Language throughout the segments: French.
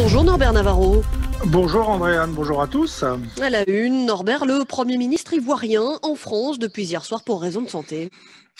Bonjour Norbert Navarro. Bonjour Andréane, bonjour à tous. À la une, Norbert, le Premier ministre ivoirien en France depuis hier soir pour raison de santé.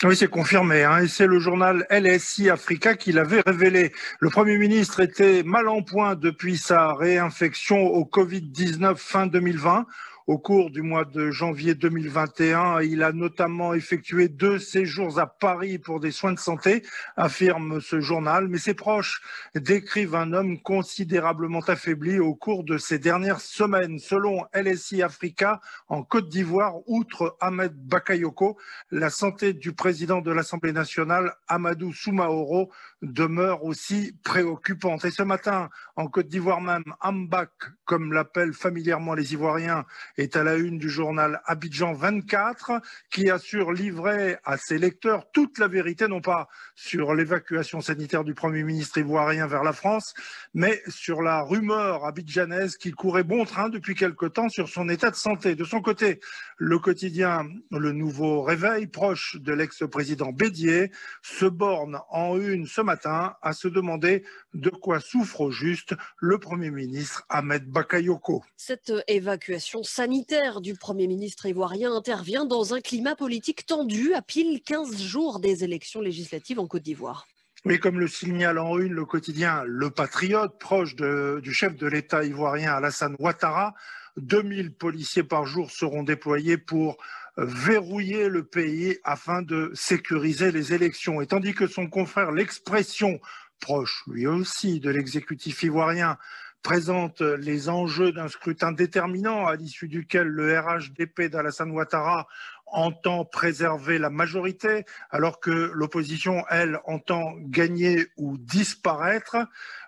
Oui, c'est confirmé, et c'est le journal LSI Africa qui l'avait révélé. Le Premier ministre était mal en point depuis sa réinfection au Covid-19 fin 2020. Au cours du mois de janvier 2021, il a notamment effectué 2 séjours à Paris pour des soins de santé, affirme ce journal. Mais ses proches décrivent un homme considérablement affaibli au cours de ces dernières semaines. Selon LSI Africa, en Côte d'Ivoire, outre Ahmed Bakayoko, la santé du président de l'Assemblée nationale, Amadou Soumaoro, demeure aussi préoccupante. Et ce matin, en Côte d'Ivoire même, Ambak, comme l'appellent familièrement les Ivoiriens, est à la une du journal Abidjan 24, qui assure livrer à ses lecteurs toute la vérité, non pas sur l'évacuation sanitaire du Premier ministre ivoirien vers la France, mais sur la rumeur abidjanaise qu'il courait bon train depuis quelque temps sur son état de santé. De son côté, le quotidien Le Nouveau Réveil, proche de l'ex-président Bédié, se borne en une ce matin à se demander de quoi souffre au juste le Premier ministre Ahmed Bakayoko. Cette évacuation sanitaire du Premier ministre ivoirien intervient dans un climat politique tendu à pile 15 jours des élections législatives en Côte d'Ivoire. Oui, comme le signale en une le quotidien Le Patriote, proche du chef de l'État ivoirien Alassane Ouattara, 2000 policiers par jour seront déployés pour verrouiller le pays afin de sécuriser les élections. Et tandis que son confrère L'Expression, proche lui aussi de l'exécutif ivoirien, présente les enjeux d'un scrutin déterminant à l'issue duquel le RHDP d'Alassane Ouattara entend préserver la majorité, alors que l'opposition, elle, entend gagner ou disparaître.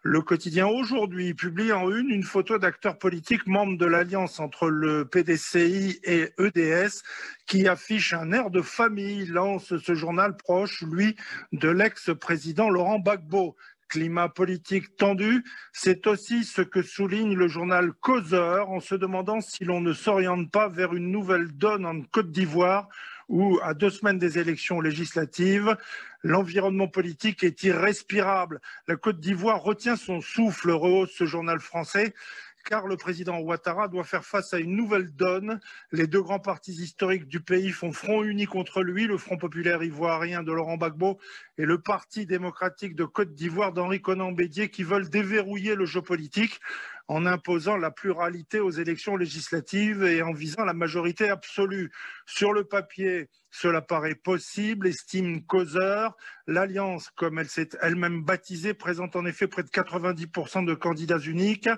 Le quotidien Aujourd'hui publie en une photo d'acteurs politiques membres de l'alliance entre le PDCI et EDS qui affiche un air de famille, lance ce journal proche, lui, de l'ex-président Laurent Gbagbo. Climat politique tendu, c'est aussi ce que souligne le journal Causeur en se demandant si l'on ne s'oriente pas vers une nouvelle donne en Côte d'Ivoire où, à 2 semaines des élections législatives, l'environnement politique est irrespirable. La Côte d'Ivoire retient son souffle, rehausse ce journal français, car le président Ouattara doit faire face à une nouvelle donne. Les 2 grands partis historiques du pays font front uni contre lui, le Front populaire ivoirien de Laurent Gbagbo et le Parti démocratique de Côte d'Ivoire d'Henri Konan Bédié, qui veulent déverrouiller le jeu politique en imposant la pluralité aux élections législatives et en visant la majorité absolue. Sur le papier, cela paraît possible, estime Causeur. L'Alliance, comme elle s'est elle-même baptisée, présente en effet près de 90% de candidats uniques,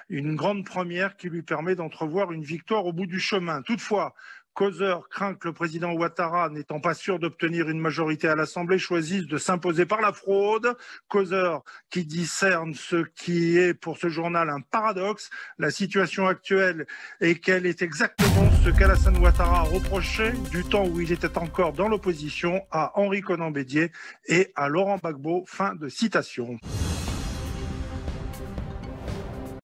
une grande première qui lui permet d'entrevoir une victoire au bout du chemin. Toutefois, Causeur craint que le président Ouattara, n'étant pas sûr d'obtenir une majorité à l'Assemblée, choisisse de s'imposer par la fraude. Causeur qui discerne ce qui est pour ce journal un paradoxe. La situation actuelle est qu'elle est exactement ce qu'Alassane Ouattara a reproché du temps où il était encore dans l'opposition à Henri Konan Bédié et à Laurent Gbagbo. Fin de citation.